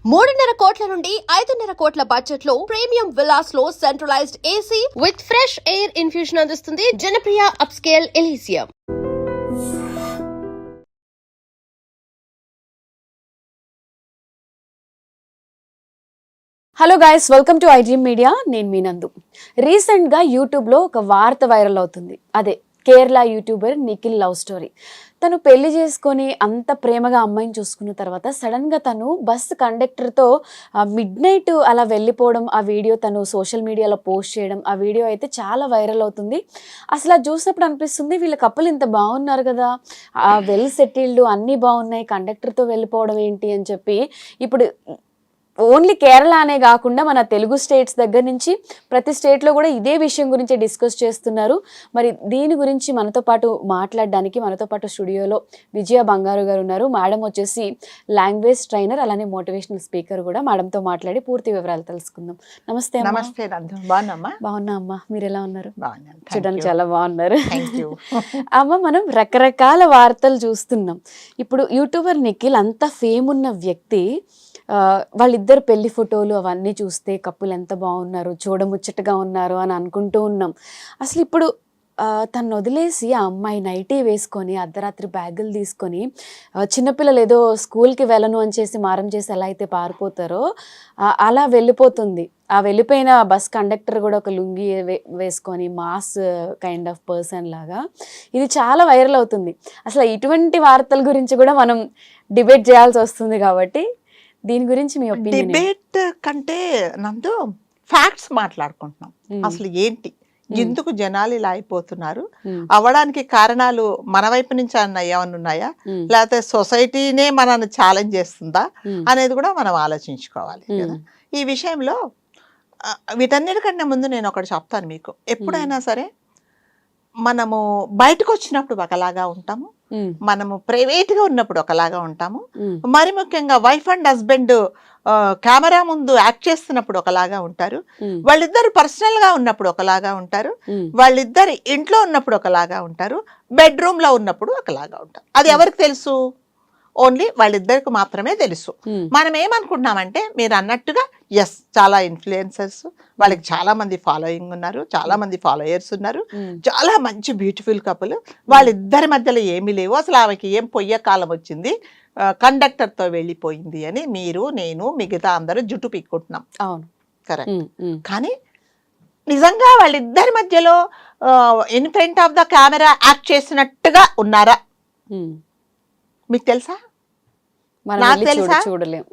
3.5 కోట్ల నుండి 5.5 కోట్ల బడ్జెట్ లో ప్రీమియం విల్లాస్ లో centralised AC with fresh air infusion అందిస్తుంది Janapriya upscale Elysium. Hello guys, welcome to iDream media. నేను మీ నందు. రీసెంట్గా యూట్యూబ్లో ఒక వార్త వైరల్ అవుతుంది. అదే Kerala YouTuber Nikhil love story. తను పెళ్లి చేసుకొని అంత ప్రేమగా అమ్మాయిని చూసుకున్న తర్వాత సడన్గా తను బస్ కండక్టర్తో మిడ్ నైట్ అలా వెళ్ళిపోవడం, ఆ వీడియో తను సోషల్ మీడియాలో పోస్ట్ చేయడం, ఆ వీడియో అయితే చాలా వైరల్ అవుతుంది. అసలు అది చూసినప్పుడు అనిపిస్తుంది, వీళ్ళ కపుల్ ఇంత బాగున్నారు కదా, వెల్ సెటిల్డ్, అన్నీ బాగున్నాయి, కండక్టర్తో వెళ్ళిపోవడం ఏంటి అని చెప్పి. ఇప్పుడు ఓన్లీ కేరళ అనే కాకుండా మన తెలుగు స్టేట్స్ దగ్గర నుంచి ప్రతి స్టేట్లో కూడా ఇదే విషయం గురించి డిస్కస్ చేస్తున్నారు. మరి దీని గురించి మనతో పాటు మాట్లాడడానికి మనతో పాటు స్టూడియోలో విజయ బంగారు గారు ఉన్నారు. మేడం వచ్చేసి లాంగ్వేజ్ ట్రైనర్, అలానే మోటివేషనల్ స్పీకర్ కూడా. మేడంతో మాట్లాడి పూర్తి వివరాలు తెలుసుకుందాం. నమస్తే. నమస్తే. బాగున్నా అమ్మా, మీరు ఎలా ఉన్నారు? చూడడానికి చాలా బాగున్నారు అమ్మ. మనం రకరకాల వార్తలు చూస్తున్నాం. ఇప్పుడు యూట్యూబర్ నిఖిల్ అంత ఫేమ్ ఉన్న వ్యక్తి, వాళ్ళిద్దరు పెళ్లి ఫోటోలు అవన్నీ చూస్తే కప్పులు ఎంత బాగున్నారు, చూడముచ్చటగా ఉన్నారు అని అనుకుంటూ ఉన్నాం. అసలు ఇప్పుడు తను వదిలేసి ఆ అమ్మాయి నైటీ వేసుకొని అర్ధరాత్రి బ్యాగులు తీసుకొని, చిన్నపిల్లలు ఏదో స్కూల్కి వెళ్ళను అని చేసి మారం చేసి ఎలా అయితే పారిపోతారో అలా వెళ్ళిపోతుంది. ఆ వెళ్ళిపోయిన బస్ కండక్టర్ కూడా ఒక లుంగి వేసుకొని మాస్ కైండ్ ఆఫ్ పర్సన్ లాగా ఇది చాలా వైరల్ అవుతుంది. అసలు ఇటువంటి వార్తల గురించి కూడా మనం డిబేట్ చేయాల్సి వస్తుంది. కాబట్టి దీని గురించి మీ ఒపీనియన్? డిబేట్ కంటే నందు ఫ్యాక్ట్స్ మాట్లాడుకుంటున్నాం. అసలు ఏంటి, ఎందుకు జనాలు ఇలా అయిపోతున్నారు, అవ్వడానికి కారణాలు మన వైపు నుంచి ఏమన్నా ఉన్నాయా, లేకపోతే సొసైటీనే మనల్ని ఛాలెంజ్ చేస్తుందా అనేది కూడా మనం ఆలోచించుకోవాలి కదా. ఈ విషయంలో వీటన్నిటికంటే ముందు నేను ఒకటి చెప్తాను మీకు. ఎప్పుడైనా సరే మనము బయటకు వచ్చినప్పుడు ఒకలాగా ఉంటాము, మనము ప్రైవేట్గా ఉన్నప్పుడు ఒకలాగా ఉంటాము, మరి ముఖ్యంగా వైఫ్ అండ్ హస్బెండ్ కెమెరా ముందు యాక్ట్ చేస్తున్నప్పుడు ఒకలాగా ఉంటారు, వాళ్ళిద్దరు పర్సనల్గా ఉన్నప్పుడు ఒకలాగా ఉంటారు, వాళ్ళిద్దరు ఇంట్లో ఉన్నప్పుడు ఒకలాగా ఉంటారు, బెడ్రూమ్లో ఉన్నప్పుడు ఒకలాగా ఉంటారు. అది ఎవరికి తెలుసు? ఓన్లీ వాళ్ళిద్దరికి మాత్రమే తెలుసు. మనం ఏమనుకుంటున్నామంటే, మీరు అన్నట్టుగా ఎస్, చాలా ఇన్ఫ్లుయెన్సర్స్, వాళ్ళకి చాలా మంది ఫాలోయింగ్ ఉన్నారు, చాలా మంది ఫాలోయర్స్ ఉన్నారు, చాలా మంచి బ్యూటిఫుల్ కపుల్, వాళ్ళిద్దరి మధ్యలో ఏమీ లేవు, అసలు ఆమెకి ఏం పొయ్యే కాలం వచ్చింది, కండక్టర్తో వెళ్ళిపోయింది అని మీరు, నేను, మిగతా అందరూ జుట్టు పీక్కుంటున్నాం. అవును, కరెక్ట్. కానీ నిజంగా వాళ్ళిద్దరి మధ్యలో in front of the camera act చేసినట్టుగా ఉన్నారా? మీకు తెలుసా? నాకు తెలుసా?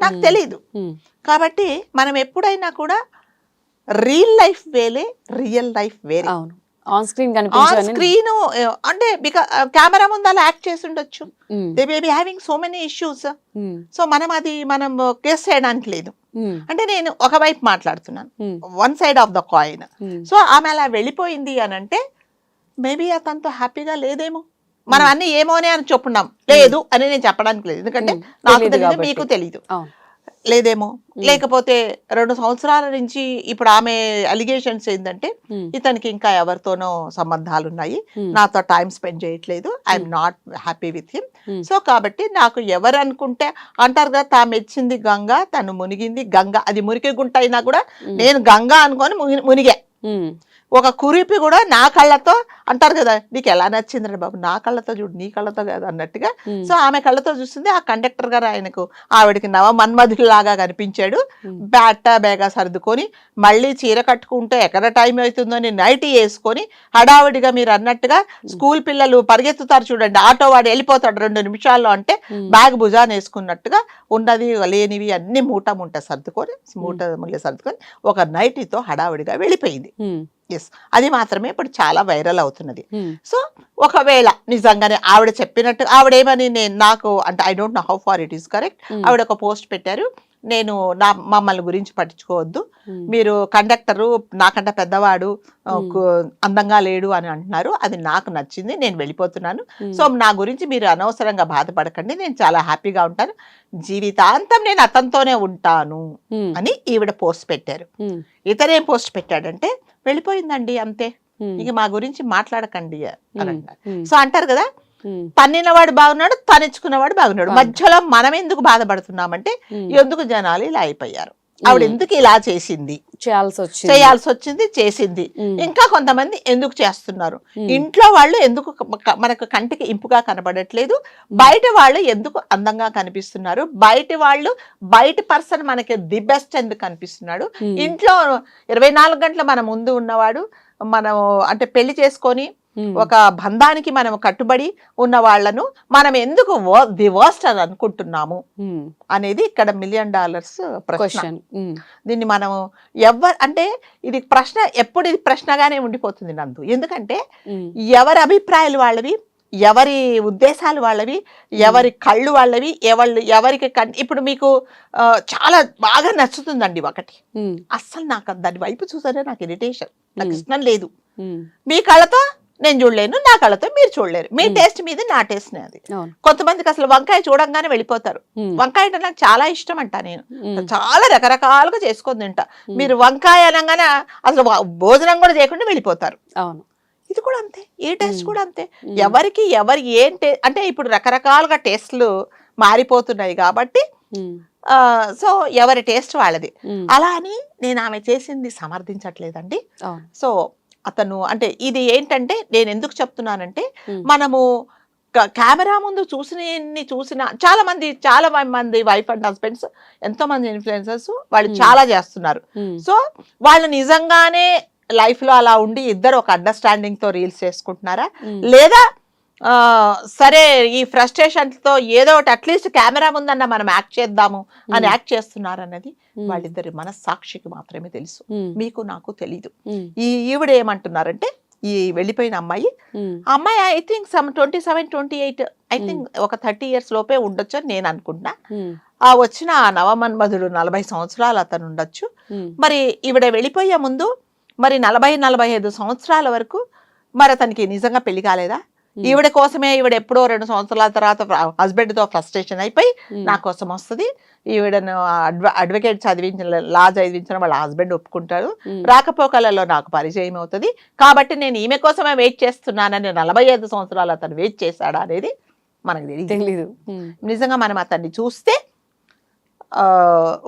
నాకు తెలీదు. కాబట్టి మనం ఎప్పుడైనా కూడా రియల్ లైఫ్ వేరే, రియల్ లైఫ్ వేరే. ఆన్ స్క్రీన్ అంటే కెమెరా ముందు అలా యాక్ట్ చేసి ఉండొచ్చు. They may be having so many issues. So మనం కేసు చేయడానికి లేదు. అంటే నేను ఒకవైపు మాట్లాడుతున్నాను, one side of the coin. So ఆమె అలా వెళ్ళిపోయింది అని అంటే మేబీ అతనితో హ్యాపీగా లేదేమో. మనం అన్ని ఏమోనే అని చెప్పున్నాం, లేదు అని నేను చెప్పడానికి లేదు, ఎందుకంటే నాకు తెలియదు, మీకు తెలీదు, లేదేమో. లేకపోతే 2 సంవత్సరాల నుంచి ఇప్పుడు ఆమె అలిగేషన్స్ ఏంటంటే, ఇతనికి ఇంకా ఎవరితోనో సంబంధాలు ఉన్నాయి, నాతో టైం స్పెండ్ చేయట్లేదు, I'm not happy with him. So కాబట్టి నాకు ఎవరు అనుకుంటే అంటారు కదా, తా మెచ్చింది గంగ, తను మునిగింది గంగ. అది మురికి గుంట అయినా కూడా నేను గంగ అనుకొని మునిగా. ఒక కురిపి కూడా నా కళ్ళతో అంటారు కదా, నీకు ఎలా నచ్చింది బాబు, నా కళ్ళతో చూడు, నీ కళ్ళతో కాదు అన్నట్టుగా. సో ఆమె కళ్ళతో చూస్తుంది. ఆ కండక్టర్ గారు ఆవిడకి నవ మన్మధులాగా కనిపించాడు. బేగా సర్దుకొని మళ్ళీ చీర కట్టుకుంటే ఎక్కడ టైం అవుతుందో అని నైటీ వేసుకొని హడావిడిగా, మీరు అన్నట్టుగా స్కూల్ పిల్లలు పరిగెత్తుతారు చూడండి, ఆటో వాడు వెళ్ళిపోతాడు 2 నిమిషాల్లో అంటే బ్యాగ్ భుజాన్ని వేసుకున్నట్టుగా ఉన్నది లేనివి అన్ని మూట సర్దుకొని ఒక నైటీతో హడావిడిగా వెళ్ళిపోయింది. ఎస్, అది మాత్రమే ఇప్పుడు చాలా వైరల్ అవుతున్నది. సో ఒకవేళ నిజంగానే ఆవిడ చెప్పినట్టు, ఆవిడేమని నాకు అంటే I don't know how far it is correct, ఆవిడ ఒక పోస్ట్ పెట్టారు, నేను మమ్మల్ని గురించి పట్టించుకోవద్దు, మీరు కండక్టరు నాకంటే పెద్దవాడు, అందంగా లేడు అని అంటున్నారు, అది నాకు నచ్చింది, నేను వెళ్ళిపోతున్నాను, సో నా గురించి మీరు అనవసరంగా బాధపడకండి, నేను చాలా హ్యాపీగా ఉంటాను, జీవితాంతం నేను అతనితోనే ఉంటాను అని ఈవిడ పోస్ట్ పెట్టారు. ఇతనేం పోస్ట్ పెట్టాడంటే, వెళ్ళిపోయిందండి అంతే, ఇక మా గురించి మాట్లాడకండి అని అంటారు. సో అంటారు కదా, పన్నినవాడు బాగున్నాడు, తనిచ్చుకున్నవాడు బాగున్నాడు. మధ్యలో మనం ఎందుకు బాధపడుతున్నామంటే ఎందుకు జనాలు ఇలా అయిపోయారు, ఆవిడ ఎందుకు ఇలా చేయాల్సి వచ్చింది చేసింది. ఇంకా కొంతమంది ఎందుకు చేస్తున్నారు, ఇంట్లో వాళ్ళు ఎందుకు మనకు కంటికి ఇంపుగా కనబడట్లేదు, బయట వాళ్ళు ఎందుకు అందంగా కనిపిస్తున్నారు, బయట పర్సన్ మనకి ది బెస్ట్ ఎందుకు కనిపిస్తున్నాడు, ఇంట్లో 24 గంటలు మన ముందు ఉన్నవాడు మనం అంటే పెళ్లి చేసుకొని ఒక బంధానికి మనం కట్టుబడి ఉన్న వాళ్ళను మనం ఎందుకు ది వర్స్ట్ అని అనుకుంటున్నాము అనేది ఇక్కడ $1 million ప్రశ్న. దీన్ని మనం అంటే ఇది ప్రశ్న ఎప్పుడు ఇది ప్రశ్నగానే ఉండిపోతుంది నందు. ఎందుకంటే ఎవరి అభిప్రాయాలు వాళ్ళవి, ఎవరి ఉద్దేశాలు వాళ్ళవి, ఎవరి కళ్ళు వాళ్ళవి, ఎవరికి ఇప్పుడు మీకు చాలా బాగా నచ్చుతుందండి ఒకటి, అస్సలు నాకు దాని వైపు చూసారే నాకు ఇరిటేషన్, నాకు ఇష్టం లేదు. మీ కళ్ళతో నేను చూడలేను, నా కళ్ళతో మీరు చూడలేరు, మీ టేస్ట్ మీద నా టేస్ట్ అది. కొంతమందికి అసలు వంకాయ చూడంగానే వెళ్ళిపోతారు. వంకాయ అంటే నాకు చాలా ఇష్టం అంట, నేను చాలా రకరకాలుగా చేసుకొని తింటా. మీరు వంకాయ అనగానే అసలు భోజనం కూడా చేయకుండా వెళ్ళిపోతారు. అవును, ఇది కూడా అంతే, ఏ టేస్ట్ కూడా అంతే. ఎవరికి ఏంటి అంటే ఇప్పుడు రకరకాలుగా టేస్ట్లు మారిపోతున్నాయి కాబట్టి సో ఎవరి టేస్ట్ వాళ్ళది. అలా అని నేను ఆమె చేసింది సమర్థించట్లేదండి. సో అతను అంటే ఇది ఏంటంటే నేను ఎందుకు చెప్తున్నానంటే మనము కెమెరా ముందు చూసిన చాలా మంది వైఫ్ అండ్ హస్బెండ్స్, ఎంతో మంది ఇన్ఫ్లుయెన్సర్స్ వాళ్ళు చాలా చేస్తున్నారు. సో వాళ్ళు నిజంగానే లైఫ్ లో అలా ఉండి ఇద్దరు ఒక అండర్స్టాండింగ్ తో రీల్స్ చేసుకుంటున్నారా, లేదా సరే ఈ ఫ్రస్ట్రేషన్ తో ఏదో ఒకటి అట్లీస్ట్ కెమెరా ముందన్న మనం యాక్ట్ చేద్దాము అని యాక్ట్ చేస్తున్నారు అన్నది వాళ్ళిద్దరి మనస్సాక్షికి మాత్రమే తెలుసు, మీకు నాకు తెలీదు. ఈవిడ ఏమంటున్నారంటే ఈ వెళ్ళిపోయిన అమ్మాయి ఐ థింక్ 27-28 ఐ థింక్ ఒక 30 years లోపే ఉండొచ్చు అని నేను అనుకుంటున్నా. ఆ వచ్చిన ఆ నవమన్మధుడు 40 సంవత్సరాలు అతను ఉండొచ్చు. మరి ఈవిడ వెళ్ళిపోయే ముందు మరి 40-45 సంవత్సరాల వరకు మరి అతనికి నిజంగా పెళ్లి కాలేదా? ఈవిడ కోసమే ఈవిడ ఎప్పుడో 2 సంవత్సరాల తర్వాత హస్బెండ్ తో ఫ్రస్ట్రేషన్ అయిపోయి నా కోసం వస్తుంది, ఈవిడను అడ్వకేట్ లా చదివించిన వాళ్ళ హస్బెండ్ ఒప్పుకుంటాడు, రాకపోకలలో నాకు పరిచయం అవుతుంది కాబట్టి నేను ఈమె కోసమే వెయిట్ చేస్తున్నానని 45 సంవత్సరాలు అతను వెయిట్ చేశాడా అనేది మనకు తెలియదు. నిజంగా మనం అతన్ని చూస్తే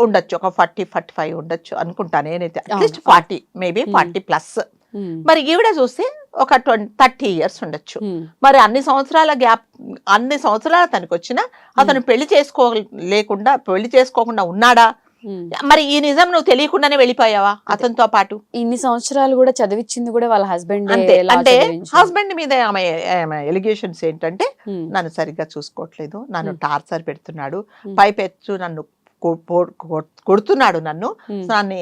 ఉండొచ్చు ఒక 40-45 ఉండొచ్చు అనుకుంటా నేనైతే, అట్లీస్ట్ 40 మేబీ 40+. మరి ఈవిడ చూస్తే ఒక 30 years ఉండొచ్చు. మరి అన్ని సంవత్సరాల తనకు వచ్చినా అతను పెళ్లి చేసుకోకుండా ఉన్నాడా? మరి ఈ నిజం నువ్వు తెలియకుండానే వెళ్ళిపోయావా అతనితో పాటు? ఇన్ని సంవత్సరాలు కూడా చదివించింది కూడా వాళ్ళ హస్బెండ్. అంటే హస్బెండ్ మీద ఆమె ఎలిగేషన్స్ ఏంటంటే నన్ను సరిగ్గా చూసుకోవట్లేదు, నన్ను టార్చర్ పెడుతున్నాడు, పైపెచ్చు నన్ను కొడుతున్నాడు, నన్ను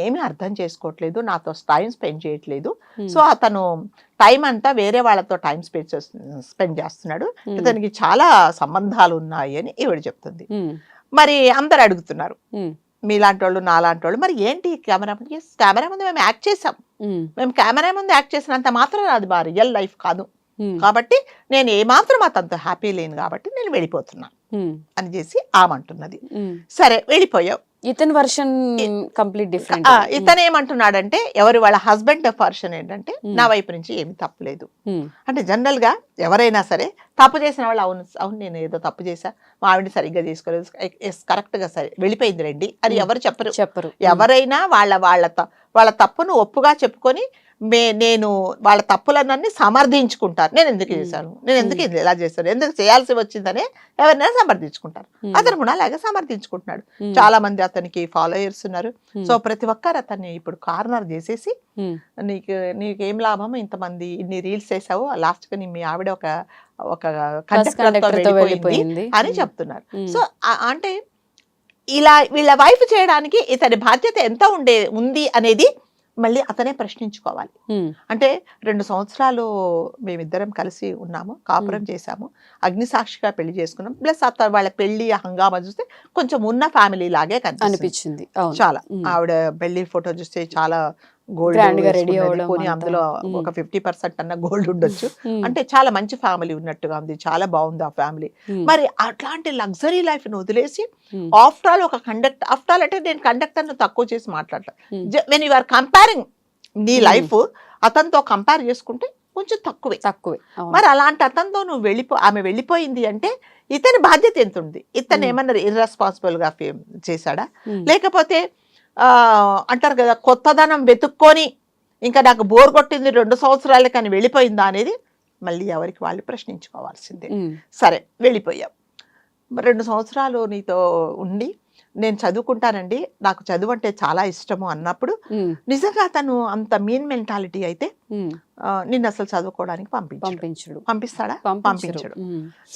ఏమీ అర్థం చేసుకోవట్లేదు, నాతో టైం స్పెండ్ చేయట్లేదు. సో అతను టైం అంతా వేరే వాళ్ళతో టైం స్పెండ్ చేస్తున్నాడు, ఇతనికి చాలా సంబంధాలు ఉన్నాయి అని ఈవిడ చెప్తుంది. మరి అందరు అడుగుతున్నారు మీలాంటి వాళ్ళు నాలాంటి వాళ్ళు మరి ఏంటి కెమెరా ముందు మేము యాక్ట్ చేసాం, మేము కెమెరా ముందు యాక్ట్ చేసినంత మాత్రం అది మా రియల్ లైఫ్ కాదు కాబట్టి నేను ఏమాత్రం అతనితో హ్యాపీ లేను కాబట్టి నేను వెళ్ళిపోతున్నా అని చేసి ఆమంటున్నది. సరే వెళ్ళిపోయావు, ఇతని వర్షన్ కంప్లీట్ డిఫరెంట్. ఇతను ఏమంటున్నాడంటే ఎవరి వాళ్ళ హస్బెండ్ వర్షన్ ఏంటంటే నా వైపు నుంచి ఏమి తప్పులేదు అంటే జనరల్ గా ఎవరైనా సరే తప్పు చేసిన వాళ్ళు అవును నేను ఏదో తప్పు చేశా, మా ఆవిడ సరిగ్గా చేసుకోలేదు, కరెక్ట్ గా సరే వెళ్ళిపోయింది రండి అని ఎవరు చెప్పరు. ఎవరైనా వాళ్ళ తప్పును ఒప్పుగా చెప్పుకొని నేను వాళ్ళ తప్పులన్నీ సమర్థించుకుంటారు. నేను ఎందుకు చేశాను, నేను ఎందుకు ఇలా చేశాను, ఎందుకు చేయాల్సి వచ్చిందనే ఎవరినైనా సమర్థించుకుంటారు. అతను కూడా అలాగే సమర్థించుకుంటున్నాడు. చాలా మంది అతనికి ఫాలోయర్స్ ఉన్నారు. సో ప్రతి ఒక్కరు అతన్ని ఇప్పుడు కార్నర్ చేసేసి నీకేం లాభం, ఇంతమంది ఇన్ని రీల్స్ చేసావు, లాస్ట్ గా మీ ఆవిడ ఒక కండక్టర్తో వెళ్ళిపోయింది అని చెప్తున్నారు. సో అంటే ఇలా వీళ్ళ వైఫ్ చేయడానికి ఇతని బాధ్యత ఎంత ఉంది అనేది మళ్ళీ అతనే ప్రశ్నించుకోవాలి. అంటే 2 సంవత్సరాలు మేమిద్దరం కలిసి ఉన్నాము, కాపురం చేశాము, అగ్నిసాక్షిగా పెళ్లి చేసుకున్నాం, ప్లస్ వాళ్ళ పెళ్లి హంగామా చూస్తే కొంచెం ఉన్న ఫ్యామిలీ లాగే అనిపించింది. చాలా ఆవిడ పెళ్లి ఫోటో చూస్తే చాలా గోల్డ్ కొని అందులో ఒక 50% అన్న గోల్డ్ ఉండొచ్చు, అంటే చాలా మంచి ఫ్యామిలీ ఉన్నట్టుగా ఉంది, చాలా బాగుంది ఆ ఫ్యామిలీ. మరి అట్లాంటి లగ్జరీ లైఫ్ ను వదిలేసి ఆఫ్టర్ ఆల్ ఒక ఆఫ్టర్ ఆల్ అంటే నేను కండక్టర్ ను తక్కువ చేసి మాట్లాడతా, వెన్ యు ఆర్ కంపేరింగ్ నీ లైఫ్ అతనితో కంపేర్ చేసుకుంటే కొంచెం తక్కువే. అవును. మరి అలాంటి అతనితో నువ్వు ఆమె వెళ్ళిపోయింది అంటే ఇతని బాధ్యత ఎంత ఉంది? ఇతను ఏమన్నా ఇర్రెస్పాన్సిబుల్ గా చేశాడా? లేకపోతే అంటారు కదా, కొత్తదనం వెతుక్కొని ఇంకా నాకు బోర్ కొట్టింది 2 సంవత్సరాలే కానీ వెళ్ళిపోయిందా అనేది మళ్ళీ ఎవరికి వాళ్ళు ప్రశ్నించుకోవాల్సిందే. సరే వెళ్ళిపోయాం, 2 సంవత్సరాలు నీతో ఉండి నేను చదువుకుంటానండి, నాకు చదువు అంటే చాలా ఇష్టము అన్నప్పుడు నిజంగా తను అంత మీన్ మెంటాలిటీ అయితే నిన్ను అసలు చదువుకోవడానికి పంపిస్తాడా? పంపించడు.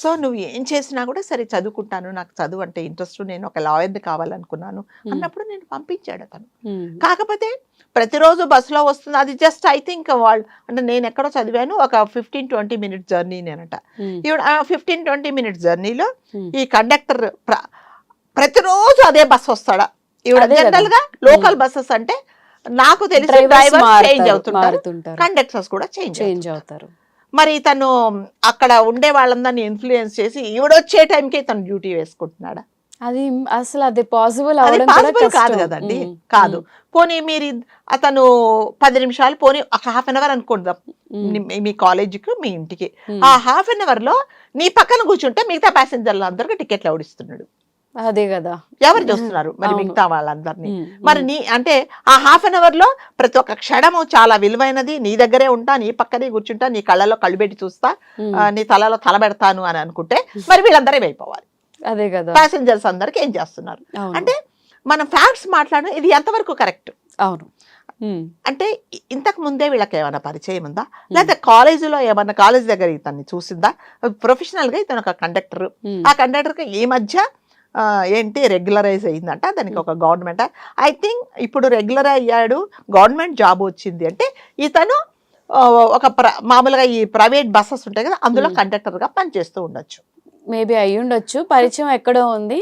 సో నువ్వు ఏం చేసినా కూడా సరే చదువుకుంటాను, నాకు చదువు అంటే ఇంట్రెస్ట్, నేను ఒక లాయర్ని కావాలనుకున్నాను అన్నప్పుడు నేను పంపించాడు అతను. కాకపోతే ప్రతిరోజు బస్సులో వస్తుంది, అది జస్ట్ ఐ థింక్ వాళ్ళు అంటే నేను ఎక్కడో చదివాను ఒక 15-20 మినిట్స్ జర్నీ నేనట. ఈవిడ 15-20 మినిట్స్ జర్నీలో ఈ కండక్టర్ ప్రతిరోజు అదే బస్ వస్తాడా? ఈవిడ జనరల్ గా లోకల్ బస్సెస్ అంటే నాకు తెలిసి డ్రైవర్ చేంజ్ అవుతుంటారు, కండక్టర్స్ కూడా చేంజ్ అవుతారు. మరి తను అక్కడ ఉండే వాళ్ళందరినీ ఇన్ఫ్లుయెన్స్ చేసి ఈవిడొచ్చే టైంకి తను డ్యూటీ వేసుకుంటున్నాడా? అది అసలు అది పాసిబుల్ కాదు కదండి. కాదు, పోనీ మీరు అతను 10 నిమిషాలు పోనీ ఒక హాఫ్ అన్ అవర్ అనుకుందాం మీ కాలేజీకి మీ ఇంటికి, ఆ హాఫ్ అన్ అవర్ లో నీ పక్కన కూర్చుంటే మిగతా ప్యాసింజర్లు అందరికీ టికెట్లు ఎవడిస్తున్నాడు? అదే కదా, ఎవరు చూస్తున్నారు మరి మిగతా వాళ్ళందరినీ? మరి నీ అంటే ఆ హాఫ్ అన్ అవర్ లో ప్రతి ఒక్క క్షణము చాలా విలువైనది, నీ దగ్గరే ఉంటా, నీ పక్కనే కూర్చుంటా, నీ కళ్ళలో కళ్ళు పెట్టి చూస్తా, నీ తలలో తల పెడతాను అని అనుకుంటే మరి వీళ్ళందరూ అయిపోవాలి. అదే కదా, ప్యాసింజర్స్ అందరికి ఏం చేస్తున్నారు అంటే మనం ఫ్యాక్ట్స్ మాట్లాడడం ఇది ఎంతవరకు కరెక్ట్? అవును. అంటే ఇంతకు ముందే వీళ్ళకి ఏమైనా పరిచయం ఉందా, లేకపోతే కాలేజీలో ఏమన్నా కాలేజ్ దగ్గర ఇతన్ని చూసిందా? ప్రొఫెషనల్ గా ఇతను ఒక కండక్టర్, ఆ కండక్టర్ కి ఈ మధ్య ఏంటి రెగ్యులరైజ్ అయ్యిందంట, దానికి ఒక గవర్నమెంట్ ఐ థింక్ ఇప్పుడు రెగ్యులర్ అయ్యాడు, గవర్నమెంట్ జాబ్ వచ్చింది అంటే ఇతను ఒక మామూలుగా ఈ ప్రైవేట్ బస్సెస్ ఉంటాయి కదా అందులో కండక్టర్ గా పనిచేస్తూ ఉండొచ్చు. మేబీ అయ్యి ఉండొచ్చు, పరిచయం ఎక్కడో ఉంది,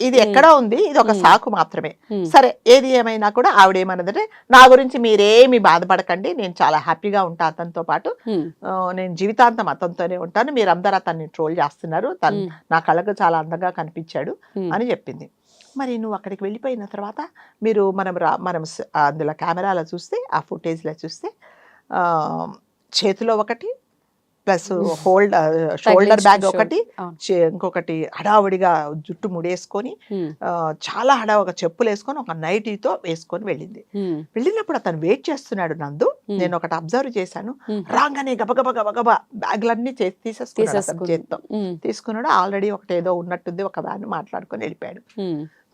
ఇది ఎక్కడో ఉంది, ఇది ఒక సాకు మాత్రమే. సరే ఏది ఏమైనా కూడా ఆవిడేమన్నదంటే నా గురించి మీరేమి బాధపడకండి, నేను చాలా హ్యాపీగా ఉంటా అతనితో పాటు, నేను జీవితాంతం అతనితోనే ఉంటాను, మీరందరూ అతన్ని ట్రోల్ చేస్తున్నారు, తను నా కళ్ళకు చాలా అందంగా కనిపించాడు అని చెప్పింది. మరి నువ్వు అక్కడికి వెళ్ళిపోయిన తర్వాత మీరు మనం అందులో కెమెరాలో చూస్తే, ఆ ఫుటేజ్లో చూస్తే చేతిలో ఒకటి ప్లస్ షోల్డర్ బ్యాగ్ ఒకటి, ఇంకొకటి హడావుడిగా జుట్టు ముడేసుకొని చాలా హడావుగా చెప్పులు వేసుకొని ఒక నైటీతో వేసుకొని వెళ్ళింది. వెళ్ళినప్పుడు అతను వెయిట్ చేస్తున్నాడు నందు, నేను ఒకటి అబ్జర్వ్ చేశాను, రాగానే గబగబా గబగబా బ్యాగ్లన్నీ తీసేసుకున్నాడు, చేత్తో తీసుకున్నాడు. ఆల్రెడీ ఒకటి ఏదో ఉన్నట్టుంది, ఒక వ్యాన్ మాట్లాడుకొని వెళ్ళిపోయాడు.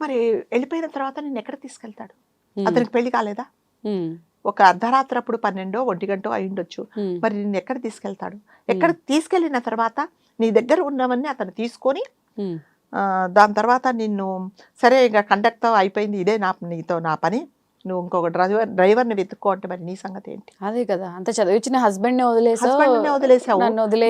మరి వెళ్ళిపోయిన తర్వాత నేను ఎక్కడ తీసుకెళ్తాడు? అతనికి పెళ్లి కాలేదా? ఒక అర్ధరాత్రి అప్పుడు 12-1 అయి ఉండొచ్చు. మరి నిన్ను ఎక్కడ తీసుకెళ్తాడు? ఎక్కడ తీసుకెళ్ళిన తర్వాత నీ దగ్గర ఉన్నవన్నీ అతను తీసుకొని దాని తర్వాత నిన్ను సరే ఇక కండక్టర్ అయిపోయింది, ఇదే నీతో నా పని, నువ్వు ఇంకొక డ్రైవర్ని వెతుక్కో అంటే మరి నీ సంగతి ఏంటి? అదే కదా, అంత చదివించిన హస్బెండ్ వదిలేసావు,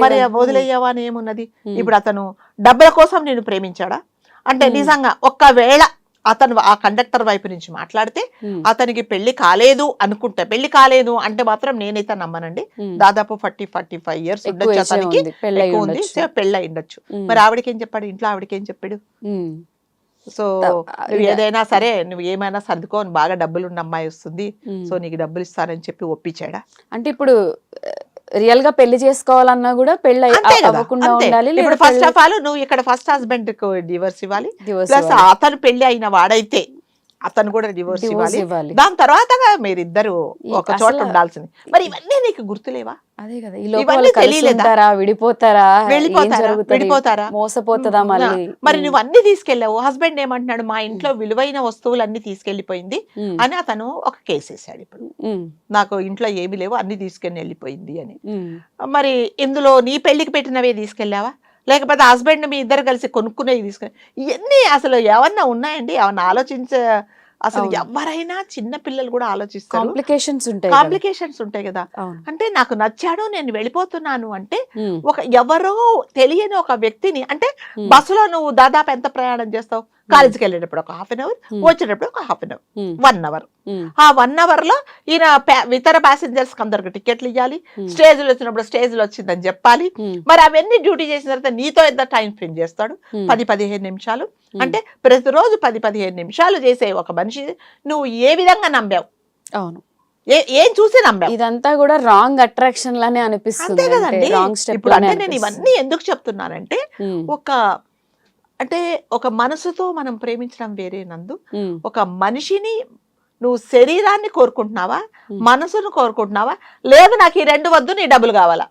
మరి వదిలేయావా అని ఏమున్నది? ఇప్పుడు అతను డబ్బుల కోసం నేను ప్రేమించాడా అంటే నిజంగా ఒక్కవేళ అతను ఆ కండక్టర్ వైపు నుంచి మాట్లాడితే అతనికి పెళ్లి కాలేదు అనుకుంటే, పెళ్లి కాలేదు అంటే మాత్రం నేనైతే నమ్మనండి, దాదాపు 40-45 ఇయర్స్ ఉండొచ్చు అతనికి, ఎక్కువ ఉంది, పెళ్ళి అయి ఉండొచ్చు. మరి ఆవిడకేం చెప్పాడు? ఇంట్లో ఆవిడకేం చెప్పాడు? సో నువ్వు ఏదైనా సరే నువ్వు ఏమైనా సర్దుకో, బాగా డబ్బులు ఉన్న అమ్మాయి వస్తుంది, సో నీకు డబ్బులు ఇస్తానని చెప్పి ఒప్పించాడా? అంటే ఇప్పుడు రియల్ గా పెళ్లి చేసుకోవాలన్నా కూడా పెళ్లి అవ్వకుండా ఉండాలి. ఇప్పుడు ఫస్ట్ ఆఫ్ ఆల్ నువ్వు ఇక్కడ ఫస్ట్ హస్బెండ్ కు డివోర్స్ ఇవ్వాలి, ప్లస్ అతను పెళ్లి అయిన వాడైతే అతను కూడా డివోర్స్ ఇవ్వాలి. దాని తర్వాత మీరిద్దరు ఒక చోట ఉండాల్సింది. మరి ఇవన్నీ నీకు గుర్తులేవా? అదే కదా, ఇవన్నీ తెలియలేదా? విడిపోతారా, మోసపోతుందా మళ్ళీ? మరి నువ్వు అన్ని తీసుకెళ్ళావు, హస్బెండ్ ఏమంటున్నాడు? మా ఇంట్లో విలువైన వస్తువులన్నీ తీసుకెళ్లిపోయింది అని అతను ఒక కేసు వేసాడు. ఇప్పుడు నాకు ఇంట్లో ఏమి లేవు, అన్ని తీసుకెళ్ళి వెళ్ళిపోయింది అని. మరి ఇందులో నీ పెళ్లికి పెట్టినవే తీసుకెళ్ళావా, లేకపోతే హస్బెండ్ మీ ఇద్దరు కలిసి కొనుక్కునేవి తీసుకెళ్ళి? ఇవన్నీ అసలు ఏమన్నా ఉన్నాయండి? ఏమన్నా ఆలోచించే అసలు ఎవరైనా చిన్న పిల్లలు కూడా ఆలోచిస్తారు, కాంప్లికేషన్స్ ఉంటాయి కదా. అంటే నాకు నచ్చాడు, నేను వెళ్ళిపోతున్నాను అంటే ఒక ఎవరో తెలియని ఒక వ్యక్తిని, అంటే బస్సులో నువ్వు దాదాపు ఎంత ప్రయాణం చేస్తావు? కాలేజీకి వెళ్ళేటప్పుడు ఒక హాఫ్ అన్ అవర్, వచ్చేటప్పుడు ఒక హాఫ్ అన్ అవర్, 1 అవర్. ఆ 1 అవర్ లో ఈయన ఇతర ప్యాసింజర్స్ కి అందరికి టికెట్లు ఇవ్వాలి, స్టేజ్లో వచ్చినప్పుడు స్టేజ్లో వచ్చిందని చెప్పాలి. మరి అవన్నీ డ్యూటీ చేసిన తర్వాత నీతో ఎంత టైం స్పెండ్ చేస్తాడు? 10-15 నిమిషాలు. అంటే ప్రతిరోజు 10-15 నిమిషాలు చేసే ఒక మనిషి నువ్వు ఏ విధంగా నమ్మావు? అవును, ఏం చూసి నమ్మావు? ఇదంతా కూడా రాంగ్ అట్రాక్షన్ లానే అనిపిస్తుంది. అంతే కదండి. రాంగ్ స్టెప్ ఇప్పుడు అంటే నేను ఇవన్నీ ఎందుకు చెప్తున్నానంటే ఒక మనసుతో మనం ప్రేమించడం వేరే నందు. ఒక మనిషిని నువ్వు శరీరాన్ని కోరుకుంటున్నావా, మనసును కోరుకుంటున్నావా, లేదు నాకు ఈ రెండు వద్దు, నీ డబ్బులు కావాలా,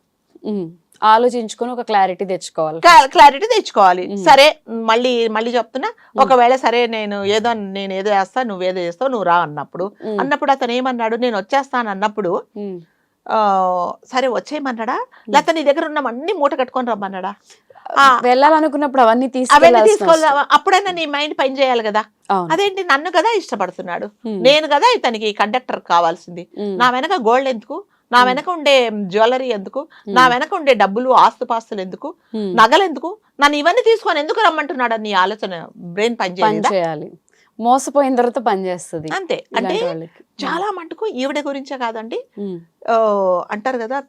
ఆలోచించుకొని ఒక క్లారిటీ తెచ్చుకోవాలి. క్లారిటీ తెచ్చుకోవాలి. సరే మళ్ళీ చెప్తున్నా, ఒకవేళ సరే నేను ఏదో చేస్తా, నువ్వేదో చేస్తావు, నువ్వు రా అన్నప్పుడు అతను ఏమన్నాడు, నేను వచ్చేస్తాను అన్నప్పుడు సరే వచ్చేయమన్నాడా, లేకపోతే నీ దగ్గర ఉన్న అన్ని మూట కట్టుకొని రమ్మన్నాడా? వెళ్ళాలనుకున్నప్పుడు అవన్నీ తీసుకోవాలి. అప్పుడైనా నీ మైండ్ పని చేయాలి కదా. అదేంటి, నన్ను కదా ఇష్టపడుతున్నాడు, నేను కదా ఇతనికి కండక్టర్ కావాల్సింది, నా వెనక గోల్డ్ ఎందుకు, నా వెనక ఉండే జ్యువెలరీ ఎందుకు, నా వెనక ఉండే డబ్బులు ఆస్తుపాస్తులు ఎందుకు, నగలు ఎందుకు, నన్ను ఇవన్నీ తీసుకొని ఎందుకు రమ్మంటున్నాడు అని ఆలోచన బ్రెయిన్ పని చేయాలి. మోసపోయిన తర్వాత పని చేస్తుంది. అంతే. అంటే చాలా మటుకు ఈవిడ గురించే కాదండి, అంటారు కదా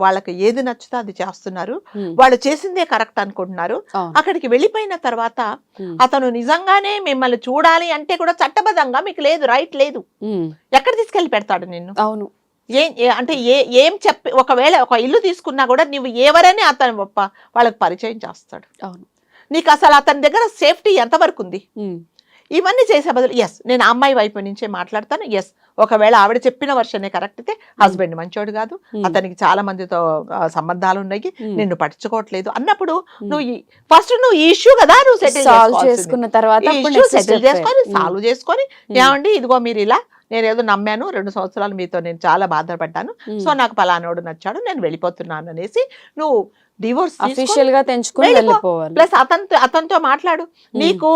వాళ్ళకి ఏది నచ్చుతో అది చేస్తున్నారు, వాళ్ళు చేసిందే కరెక్ట్ అనుకుంటున్నారు. అక్కడికి వెళ్ళిపోయిన తర్వాత అతను నిజంగానే మిమ్మల్ని చూడాలి అంటే కూడా చట్టబద్ధంగా మీకు లేదు, రైట్ లేదు. ఎక్కడ తీసుకెళ్లి పెడతాడు నిన్ను? అవును. అంటే ఏం చెప్పి, ఒకవేళ ఒక ఇల్లు తీసుకున్నా కూడా నువ్వు ఎవరని అతను వాళ్ళకి పరిచయం చేస్తాడు. అవును. నీకు అసలు అతని దగ్గర సేఫ్టీ ఎంతవరకు ఉంది? ఇవన్నీ చేసే బదులు నేను అమ్మాయి వైపు నుంచే మాట్లాడతాను. ఒకవేళ ఆవిడ చెప్పిన వర్షనే కరెక్ట్ అయితే హస్బెండ్ మంచోడు కాదు, అతనికి చాలా మందితో సంబంధాలు ఉన్నాయి, నిన్ను పట్టించుకోవట్లేదు అన్నప్పుడు నువ్వు ఈ ఇష్యూ కదా నువ్వు సెటిల్ చేసుకున్న తర్వాత సెటిల్ చేసుకొని సాల్వ్ చేసుకొని, ఏమండి ఇదిగో మీరు ఇలా, నేను ఏదో నమ్మాను, 2 సంవత్సరాలు మీతో నేను చాలా బాధపడ్డాను, సో నాకు పలానోడు నచ్చాడు, నేను వెళ్ళిపోతున్నాను అనేసి నువ్వు డివోర్స్ అఫీషియల్ గా తెంచుకొని వెళ్ళిపోవాలి. ప్లస్ అతనితో మాట్లాడు. నీకు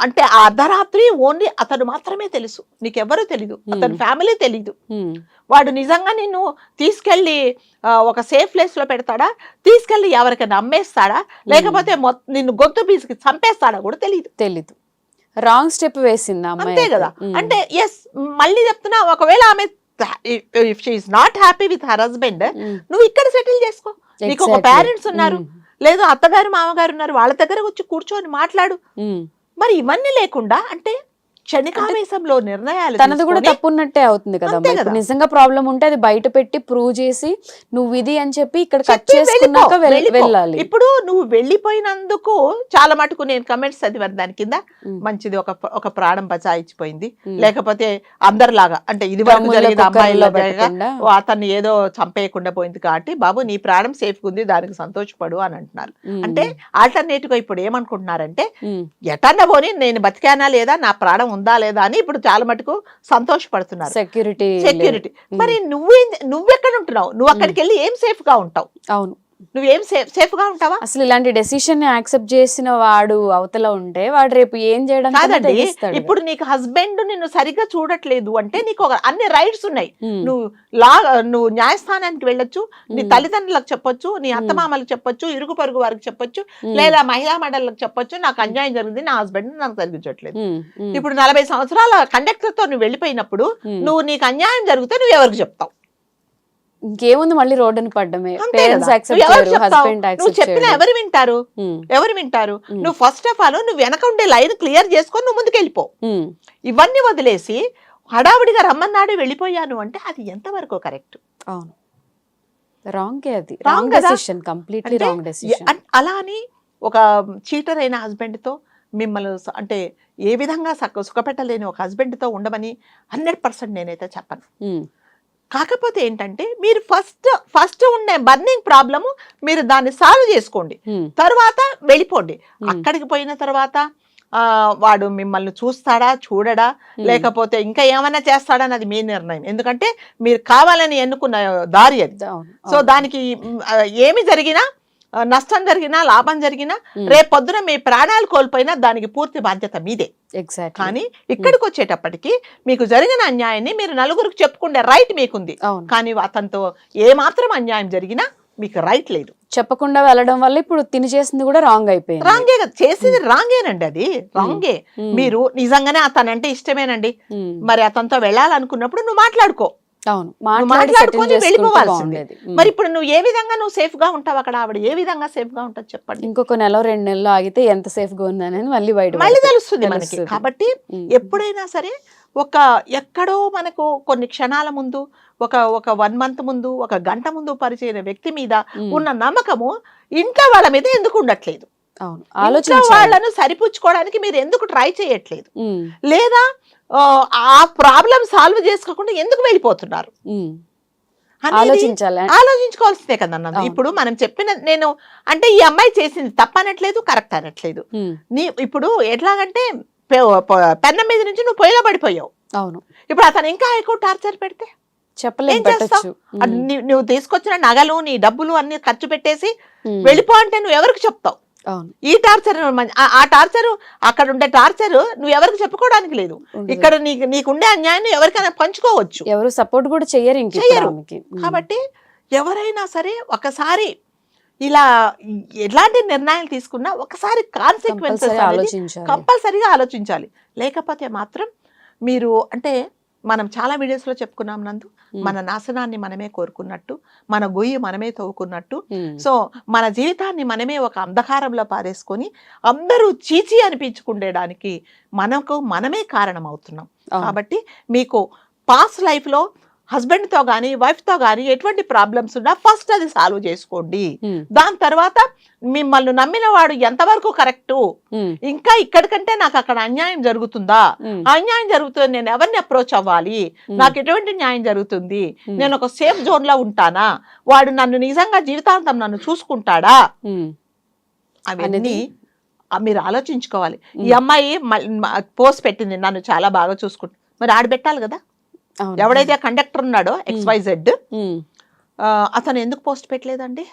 అంటే ఆ అర్ధరాత్రి ఓన్లీ అతను మాత్రమే తెలుసు, నీకెవ్వరూ తెలీదు, అతని ఫ్యామిలీ తెలీదు. వాడు నిజంగా నిన్ను తీసుకెళ్లి ఒక సేఫ్ ప్లేస్ లో పెడతాడా, తీసుకెళ్లి ఎవరికైనా అమ్మేస్తాడా, లేకపోతే నిన్ను గొంతు పీసుకి చంపేస్తాడా కూడా తెలీదు. రాంగ్ స్టెప్ వేసింది అంతే కదా. అంటే మళ్ళీ చెప్తున్నా, ఒకవేళ ఆమె if she is not happy with her husband, నువ్వు ఇక్కడ సెటిల్ చేసుకో. నీకు ఒక పేరెంట్స్ ఉన్నారు, లేదు అత్తగారు మామగారు ఉన్నారు, వాళ్ళ దగ్గర వచ్చి కూర్చొని మాట్లాడు. మరి ఇవన్నీ లేకుండా అంటే క్షణికావేశంలో నిర్ణయాలు తనది కూడా తప్పున్నట్టే అవుతుంది కదా. నిజంగా ప్రాబ్లం ఉంటే అది బయట పెట్టి ప్రూవ్ చేసి నువ్వు ఇది అని చెప్పి ఇక్కడ కట్ చేసుకున్నాక వెళ్ళాలి. ఇప్పుడు నువ్వు వెళ్ళిపోయినందుకు చాలా మటుకు నేను కమెంట్స్ చదివాను దాని కింద, మంచిది ఒక ప్రాణం బచాయించిపోయింది, లేకపోతే అందరిలాగా అంటే ఇది వరకు జరిగిన అమ్మాయిలో అతన్ని ఏదో చంపేయకుండా పోయింది కాబట్టి బాబు నీ ప్రాణం సేఫ్ ఉంది, దానికి సంతోషపడు అని అంటున్నారు. అంటే ఆల్టర్నేటివ్ గా ఇప్పుడు ఏమనుకుంటున్నారంటే, ఎటన్నా పోని నేను బతికానా లేదా, నా ప్రాణం ఉందా లేదా అని ఇప్పుడు చాలా మటుకు సంతోషపడుతున్నారు. సెక్యూరిటీ. మరి నువ్వెక్కడ ఉంటున్నావు? నువ్వు అక్కడికి వెళ్ళి ఏం సేఫ్ గా ఉంటావు? అవును. నువ్వేం సేఫ్ గా ఉంటావా? అసలు ఇలాంటి డెసిషన్ యాక్సెప్ట్ చేసిన వాడు అవతల ఉంటే వాడు రేపు ఏం చేయడం కాదండి. ఇప్పుడు నీకు హస్బెండ్ నిన్ను సరిగ్గా చూడట్లేదు అంటే నీకు అన్ని రైట్స్ ఉన్నాయి. నువ్వు న్యాయస్థానానికి వెళ్ళొచ్చు, నీ తల్లిదండ్రులకు చెప్పొచ్చు, నీ అత్తమామలకు చెప్పొచ్చు, ఇరుగు పొరుగు వారికి చెప్పొచ్చు, లేదా మహిళా మండలకు చెప్పొచ్చు, నాకు అన్యాయం జరిగింది, నా హస్బెండ్ నాకు జరిగించట్లేదు. ఇప్పుడు 40 సంవత్సరాల కండక్టర్ తో నువ్వు వెళ్ళిపోయినప్పుడు నీకు అన్యాయం జరిగితే నువ్వు ఎవరికి చెప్తావు? ఇంకేముంది, మళ్ళీ రోడ్డుని పడ్డమే. నువ్వు చెప్పిన ఎవరు వింటారు? నువ్వు ఫస్ట్ ఆఫ్ ఆల్ నువ్వు వెనక ఉండే లైన్ క్లియర్ చేసుకొని నువ్వు ముందుకు వెళ్ళిపో. ఇవన్నీ వదిలేసి హడావుడిగా రమ్మన్నాడు వెళ్ళిపోయాను అంటే అది ఎంతవరకు కరెక్ట్? అవును, wrong decision, completely wrong decision. అలా అని ఒక చీటర్ అయిన హస్బెండ్ తో మిమ్మల్ని అంటే ఏ విధంగా సుఖపెట్టలేని ఒక హస్బెండ్ తో ఉండమని 100% నేనైతే చెప్పను. కాకపోతే ఏంటంటే మీరు ఫస్ట్ ఉండే బర్నింగ్ ప్రాబ్లము మీరు దాన్ని సాల్వ్ చేసుకోండి, తర్వాత వెళ్ళిపోండి. అక్కడికి పోయిన తర్వాత వాడు మిమ్మల్ని చూడడా, లేకపోతే ఇంకా ఏమైనా చేస్తాడా అన్నది మీ నిర్ణయం. ఎందుకంటే మీరు కావాలని ఎన్నుకున్న దారి అది. సో దానికి ఏమి జరిగినా, నష్టం జరిగినా, లాభం జరిగినా, రేపొద్దున మీ ప్రాణాలు కోల్పోయినా దానికి పూర్తి బాధ్యత మీదే. కానీ ఇక్కడికి వచ్చేటప్పటికి మీకు జరిగిన అన్యాయాన్ని మీరు నలుగురికి చెప్పుకునే రైట్ మీకుంది. కానీ అతనితో ఏ మాత్రం అన్యాయం జరిగినా మీకు రైట్ లేదు. చెప్పకుండా వెళ్ళడం వల్ల ఇప్పుడు తిని చేసింది కూడా రాంగ్ అయిపోయింది. రాంగే కదా, చేసింది రాంగేనండి, అది రాంగే. మీరు నిజంగానే అతనంటే ఇష్టమేనండి, మరి అతనితో వెళ్ళాలనుకున్నప్పుడు నువ్వు మాట్లాడుకో. అవును, నువ్వు మాట్లాడుకొని మాట్లాడుకొని వెళ్ళిపోవాల్సింది. బాగుండేది. మరి ఇప్పుడు నువ్వు ఏ విధంగా నువ్వు సేఫ్ గా ఉంటావు అక్కడ, ఆవిడ ఏ విధంగా సేఫ్ గా ఉంటుంది చెప్పండి. ఇంకొక నెల 2 నెలలు ఆగితే ఎంత సేఫ్ గా ఉందని మళ్ళీ బయట మళ్ళీ పడుతుంది. తెలుస్తుంది మనకి. తెలుస్తుంది. కాబట్టి ఎప్పుడైనా సరే ఒక ఎక్కడో మనకు కొన్ని క్షణాల ముందు ఒక ఒక 1 మంత్ ముందు, ఒక గంట ముందు పరిచయం వ్యక్తి మీద ఉన్న నమ్మకము ఇంట్లో వాళ్ళ మీద ఎందుకు ఉండట్లేదు? అవును, ఇంట్లో ఆలోచించాలి. వాళ్ళను సరిపుచ్చుకోవడానికి మీరు ఎందుకు ట్రై చేయట్లేదు? ఉమ్, లేదా ఆ ప్రాబ్లం సాల్వ్ చేసుకోకుండా ఎందుకు వెళ్ళిపోతున్నారు అనేది ఆలోచించాలి. ఆలోచించుకోవాల్సిందే కదా అన్నది. అవును. ఇప్పుడు మనం చెప్పిన నేను అంటే ఈ అమ్మాయి చేసింది తప్పనట్లేదు, కరెక్ట్ అనట్లేదు. ఉమ్, నీ ఇప్పుడు ఎట్లాగంటే పెన్నం మీద నుంచి నువ్వు పొయ్యిలో పడిపోయావు. అవును, ఇప్పుడు అతను ఇంకా ఎక్కువ టార్చర్ పెడితే చెప్పలేం, ఏం చేస్తావు? పెట్టచ్చు. నువ్వు తీసుకొచ్చిన నగలు, నీ డబ్బులు అన్ని ఖర్చు పెట్టేసి ఉమ్, వెళ్ళిపో అంటే నువ్వు ఎవరికి చెప్తావు? అవును, ఈ టార్చర్ ఆ టార్చర్, అక్కడ ఉండే టార్చర్ నువ్వు ఎవరికి చెప్పుకోవడానికి లేదు. ఉండదు. ఇక్కడ నీకుండే అన్యాయం ఎవరికైనా పంచుకోవచ్చు. ఎవరు సపోర్ట్ కూడా చెయ్యరు ఇంక ఇప్పుడు చెయ్యరు. ఆమెకి. కాబట్టి ఎవరైనా సరే ఒకసారి ఇలా ఎలాంటి నిర్ణయాలు తీసుకున్నా ఒకసారి కాన్సిక్వెన్సెస్ కంపల్సరీ ఆలోచించాలి. కంపల్సరీగా ఆలోచించాలి. లేకపోతే మాత్రం మీరు అంటే మనం చాలా వీడియోస్ లో చెప్పుకున్నాం నందు, మన నాశనాన్ని మనమే కోరుకున్నట్టు, మన గొయ్యి మనమే తవ్వుకున్నట్టు. ఉమ్, సో మన జీవితాన్ని మనమే ఒక అంధకారంలో పారేసుకొని అందరూ చీచి అనిపించుకుండేడానికి మనమే కారణం అవుతున్నాం. అవును. కాబట్టి మీకు పాస్ట్ లైఫ్ లో హస్బెండ్ తో గానీ వైఫ్ తో గానీ ఎటువంటి ప్రాబ్లమ్స్ ఉన్నా ఫస్ట్ అది సాల్వ్ చేసుకోండి. ఉమ్, దాని తర్వాత మిమ్మల్ని నమ్మిన వాడు ఎంతవరకు కరెక్టు, ఉమ్, ఇంకా ఇక్కడికంటే నాకు అక్కడ అన్యాయం జరుగుతుందా, ఉమ్, అన్యాయం జరుగుతుంది, నేను ఎవరిని అప్రోచ్ అవ్వాలి, నాకు ఎటువంటి న్యాయం జరుగుతుంది, నేను ఒక సేఫ్ జోన్ లో ఉంటానా, వాడు నన్ను నిజంగా జీవితాంతం నన్ను చూసుకుంటాడా, ఉమ్, అవన్నీ మీరు ఆలోచించుకోవాలి. ఈ అమ్మాయి పోస్ట్ పెట్టింది, నన్ను చాలా బాగా చూసుకుంటా, మరి ఆడబెట్టాలి కదా. అవును. ఎవడైతే కండక్టర్ ఉన్నాడో XYZ ఉమ్, అతను ఎందుకు పోస్ట్ పెట్టలేదండి?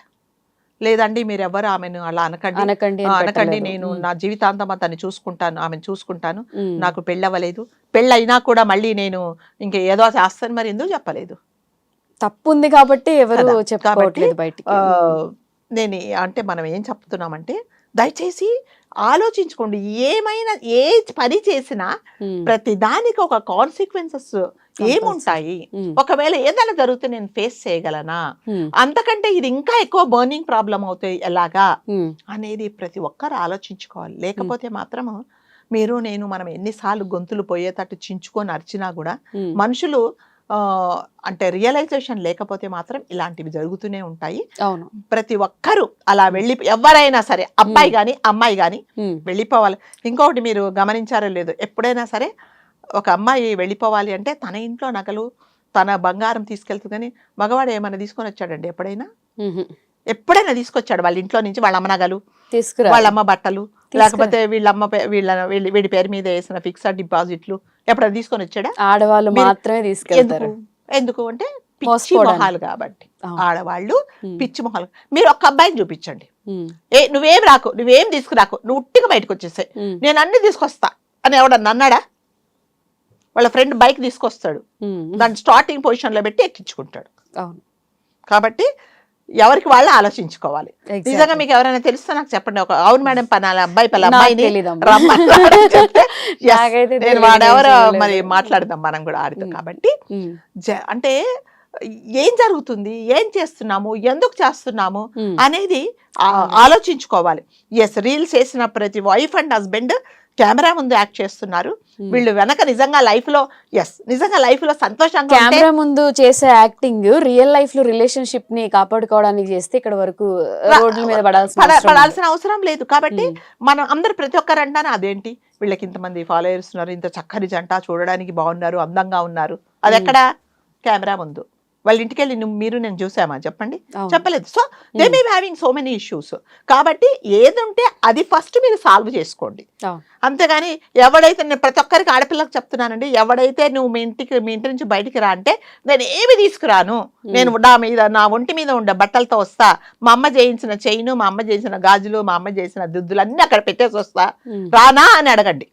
లేదండి మీరు ఎవరు ఆమెను అలా అనకండి, అనకండి అని అనకండి, పెట్టలేదు. నేను ఉమ్, నా జీవితాంతం అతన్ని చూసుకుంటాను, ఆమెను చూసుకుంటాను, ఉమ్, నాకు పెళ్ళవ్వలేదు, పెళ్ళైనా కూడా మళ్ళీ నేను ఇంక ఏదో చేస్తాను, మరి ఎందుకు చెప్పలేదు? తప్పు ఉంది కాబట్టి ఎవరు కదా. చెప్పుకోవట్లేదు బయటికి. నేను అంటే మనం ఏం చెప్తున్నామంటే దయచేసి ఆలోచించుకోండి. ఏమైనా ఏ పని చేసినా ఉమ్, ప్రతి దానికి ఒక కాన్సిక్వెన్సెస్ ఏముంటాయి, ఉమ్, ఒకవేళ ఏదైనా జరిగితే నేను ఫేస్ చేయగలనా, ఉమ్, అంతకంటే ఇది ఇంకా ఎక్కువ బర్నింగ్ ప్రాబ్లం అవుతాయి ఎలాగా ఉమ్, అనేది ప్రతి ఒక్కరు ఆలోచించుకోవాలి. లేకపోతే మాత్రము మనం ఎన్నిసార్లు గొంతులు పోయేటట్టు చించుకొని అరిచినా కూడా ఉమ్, మనుషులు అంటే రియలైజేషన్ లేకపోతే మాత్రం ఇలాంటివి జరుగుతూనే ఉంటాయి. అవును, ప్రతి ఒక్కరు అలా ఎవరైనా సరే, అబ్బాయి గాని అమ్మాయి గాని ఉమ్, వెళ్ళిపోవాలి. ఇంకొకటి మీరు గమనించారో లేదో, ఎప్పుడైనా సరే ఒక అమ్మాయి వెళ్ళిపోవాలి అంటే తన ఇంట్లో నగలు, తన బంగారం తీసుకెళ్తుంది. కానీ మగవాడు ఏమైనా తీసుకొని వచ్చాడండి ఎప్పుడైనా? ఉహు, ఎప్పుడైనా తీసుకొచ్చాడు వాళ్ళ ఇంట్లో నుంచి వాళ్ళ అమ్మ నగలు, తీసుకురా. వాళ్ళ అమ్మ బట్టలు, లేకపోతే వీడి పేరు మీద వేసిన ఫిక్స్డ్ డిపాజిట్లు ఎప్పుడైనా తీసుకొని వచ్చాడా? ఆడవాళ్ళు మీరు- మాత్రమే తీసుకెళ్తారు. ఎందుకు అంటే పిచ్చి మోసపోవడానికి. మొహాలు కాబట్టి. అవును. ఆడవాళ్ళు ఉమ్, పిచ్చి మొహాలు. మీరు ఒక్క అబ్బాయిని చూపించండి, ఉమ్, నువ్వేం రాకు, నువ్వేం తీసుకురాకు, నువ్వు ఉట్టిగా బయటకు వచ్చేసే, ఉమ్, నేను అన్ని తీసుకొస్తా అని ఎవడన్నా అన్నాడా? వాళ్ళ ఫ్రెండ్ బైక్ తీసుకొస్తాడు, ఉమ్, దాన్ని స్టార్టింగ్ పొజిషన్ లో పెట్టి ఎక్కించుకుంటాడు. అవును, కాబట్టి ఎవరికి వాళ్ళు ఆలోచించుకోవాలి. Exactly. నిజంగా మీకు ఎవరైనా తెలుస్తే నాకు చెప్పండి. ఒక అవును మేడం పనాల అబ్బాయి పలానా నాకు అమ్మాయిని తెలీదమ్మా. రమ్మన్నాడని చెప్తే, yes, నాకైతే నేను తెలీదు, వాడెవరో నేను చూడలేదు. మరి మాట్లాడదాం మనం కూడా ఆడితో. కాబట్టి ఉమ్, అంటే ఏం జరుగుతుంది, ఏం చేస్తున్నాము, ఎందుకు చేస్తున్నాము ఉమ్, అనేది ఆలోచించుకోవాలి. ఎస్, రీల్స్ చేసిన ప్రతి వైఫ్ అండ్ హస్బెండ్ కెమెరా ముందు యాక్ట్ చేస్తున్నారు. వీళ్ళు వెనక నిజంగా లైఫ్ లో సంతోషంగా ఉంటే కెమెరా ముందు చేసే యాక్టింగ్ రియల్ లైఫ్ లో రిలేషన్షిప్ ని కాపాడుకోవడానికి చేస్తే ఇక్కడ వరకు రోడ్ల మీద పడాల్సిన అవసరం లేదు. కాబట్టి మనం అందరు ప్రతి ఒక్కరు అంటాను, అదేంటి వీళ్ళకి ఇంతమంది ఫాలోయర్స్ ఉన్నారు, ఇంత చక్కని జంట, చూడడానికి బాగున్నారు, అందంగా ఉన్నారు, అది ఎక్కడ? కెమెరా ముందు. వాళ్ళ ఇంటికి వెళ్ళి నేను చూసామా చెప్పండి? చెప్పలేదు. So they may be having so many issues. కాబట్టి ఏది ఉంటే అది ఫస్ట్ మీరు సాల్వ్ చేసుకోండి. అంతేగాని ఎవడైతే, నేను ప్రతి ఒక్కరికి ఆడపిల్లకి చెప్తున్నానండి, ఎవడైతే నువ్వు మీ ఇంటి నుంచి బయటికి రా అంటే నేను ఏమి తీసుకురాను, నేను నా ఒంటి మీద ఉండే బట్టలతో వస్తా, మా అమ్మ చేయించిన చైను, మా అమ్మ చేసిన గాజులు, మా అమ్మ చేసిన దుద్దులు అన్ని అక్కడ పెట్టేసి వస్తా, రానా అని అడగండి.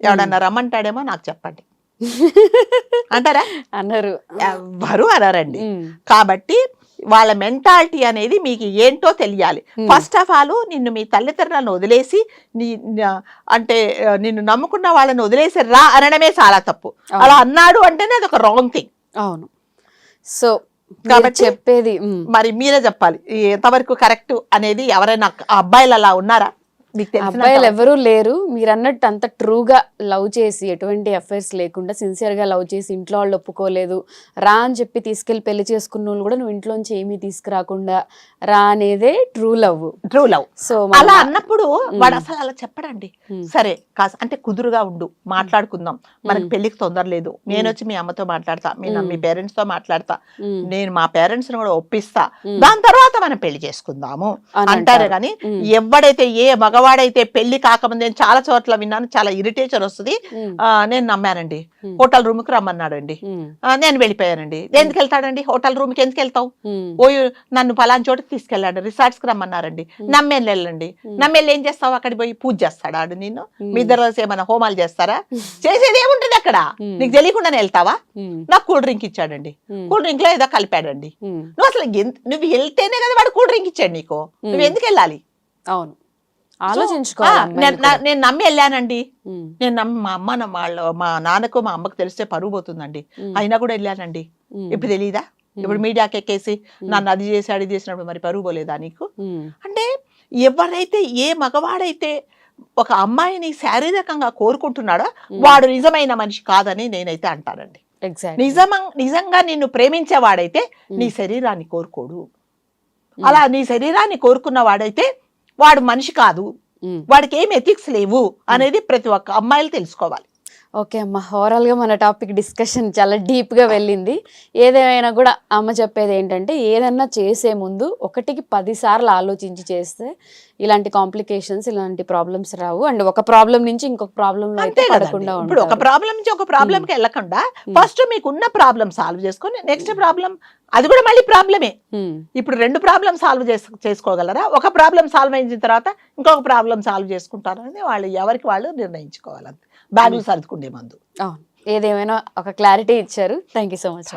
ఎవడన్నా రమ్మంటాడేమో నాకు చెప్పండి అంటారా? అన్నారు, ఎవ్వరు అనరండి. కాబట్టి వాళ్ళ మెంటాలిటీ అనేది మీకు ఏంటో తెలియాలి. ఫస్ట్ ఆఫ్ ఆల్ నిన్ను మీ తల్లిదండ్రులను వదిలేసి అంటే నిన్ను నమ్ముకున్న వాళ్ళని వదిలేసి రా అనడమే చాలా తప్పు. అలా అన్నాడు అంటేనే అది ఒక రాంగ్ థింగ్. అవును, సో కాబట్టి చెప్పేది మరి మీరే చెప్పాలి ఎంతవరకు కరెక్ట్ అనేది. ఎవరైనా అబ్బాయిలు అలా ఉన్నారా మీకు తెలిసిన అబ్బాయిలు ఎవరూ లేరు. మీరు అన్నట్టు అంత ట్రూగా లవ్ చేసి ఎటువంటి అఫైర్స్ లేకుండా సిన్సియర్గా లవ్ చేసి ఇంట్లో వాళ్ళు ఒప్పుకోలేదు రా అని చెప్పి తీసుకెళ్లి పెళ్లి చేసుకున్న వాళ్ళు కూడా నువ్వు ఇంట్లోంచి ఏమీ తీసుకురాకుండా రా అనేదే ట్రూ లవ్. సో అలా అన్నప్పుడు వాడు అసలు అలా చెప్పడండి. సరే అంటే కుదురుగా ఉండు, మాట్లాడుకుందాం, మనకి పెళ్లికి తొందర లేదు, నేను వచ్చి మీ అమ్మతో మాట్లాడతా, మీ పేరెంట్స్ తో మాట్లాడతా, నేను మా పేరెంట్స్ ని కూడా ఒప్పిస్తా, దాని తర్వాత మనం పెళ్లి చేసుకుందాము అంటారు. కానీ ఎవడైతే ఏ మగవాడైతే పెళ్లి కాకముందు, నేను చాలా చోట్ల విన్నాను, చాలా ఇరిటేషన్ వస్తుంది. నేను నమ్మానండి, హోటల్ రూమ్ కి రమ్మన్నాడండి, నేను వెళ్ళిపోయానండి. ఎందుకు వెళ్తాడండి హోటల్ రూమ్ కి, ఎందుకు వెళ్తావు, ఓ నన్ను పలానా చోటుకి తీసుకెళ్ళాడు, రిసార్ట్స్ కి రమ్మన్నారండి, నమ్మేళ్ళు వెళ్ళండి. నమ్మేళ్ళు ఏం చేస్తావు, అక్కడికి పోయి పూజ చేస్తాడు ఆడు, నిన్ను మీ ఇద్దరు ఏమైనా హోమాలు చేస్తారా, చేసేది ఏముంటుంది అక్కడ, నీకు తెలియకుండానే వెళ్తావా. నాకు కూల్ డ్రింక్ ఇచ్చాడండి, కూల్ డ్రింక్ లో ఏదో కలిపాడండి. నువ్వు అసలు నువ్వు వెళ్తేనే కదా వాడు కూల్ డ్రింక్ ఇచ్చాడు నీకు, నువ్వు ఎందుకు వెళ్ళాలి. అవును, ఆలోచించుకోవాలి. నేను నమ్మి వెళ్ళానండి, నేను నమ్మి మా నాన్నకు మా అమ్మకు తెలిస్తే పరువు పోతుందండి, అయినా కూడా వెళ్ళానండి. ఇప్పుడు తెలీదా, ఇప్పుడు మీడియాకి ఎక్కేసి నన్ను అది చేశాడు ఇది చేసినప్పుడు మరి పరువు పోలేదా నీకు. అంటే ఎవరైతే ఏ మగవాడైతే ఒక అమ్మాయిని శారీరకంగా కోరుకుంటున్నాడో వాడు నిజమైన మనిషి కాదని నేనైతే అంటానండి. నిజంగా నిన్ను ప్రేమించేవాడైతే నీ శరీరాన్ని కోరుకోడు. అలా నీ శరీరాన్ని కోరుకున్న వాడైతే వాడు మనిషి కాదు, వాడికి ఏం ఎథిక్స్ లేవు అనేది ప్రతి ఒక్క అమ్మాయిలు తెలుసుకోవాలి. ఓకే అమ్మ, ఓవరాల్గా మన టాపిక్ డిస్కషన్ చాలా డీప్గా వెళ్ళింది. ఏదేమైనా కూడా అమ్మ చెప్పేది ఏంటంటే ఏదన్నా చేసే ముందు 1కి 10 సార్లు ఆలోచించి చేస్తే ఇలాంటి కాంప్లికేషన్స్, ఇలాంటి ప్రాబ్లమ్స్ రావు. అండ్ ఒక ప్రాబ్లం నుంచి ఇంకొక ప్రాబ్లం పడకుండా, ఇప్పుడు ఒక ప్రాబ్లం నుంచి ఒక ప్రాబ్లంకి వెళ్ళకుండా ఫస్ట్ మీకున్న ప్రాబ్లం సాల్వ్ చేసుకొని నెక్స్ట్ ప్రాబ్లం, అది కూడా మళ్ళీ ప్రాబ్లమే. ఇప్పుడు 2 ప్రాబ్లం సాల్వ్ చేసుకోగలరా, ఒక ప్రాబ్లం సాల్వ్ అయిన తర్వాత ఇంకొక ప్రాబ్లం సాల్వ్ చేసుకుంటారు అనేది వాళ్ళు ఎవరికి వాళ్ళు నిర్ణయించుకోవాలి. బ్యాగులు సర్దుకుండే మందు. ఏదేమైనా ఒక క్లారిటీ ఇచ్చారు. Thank you so much.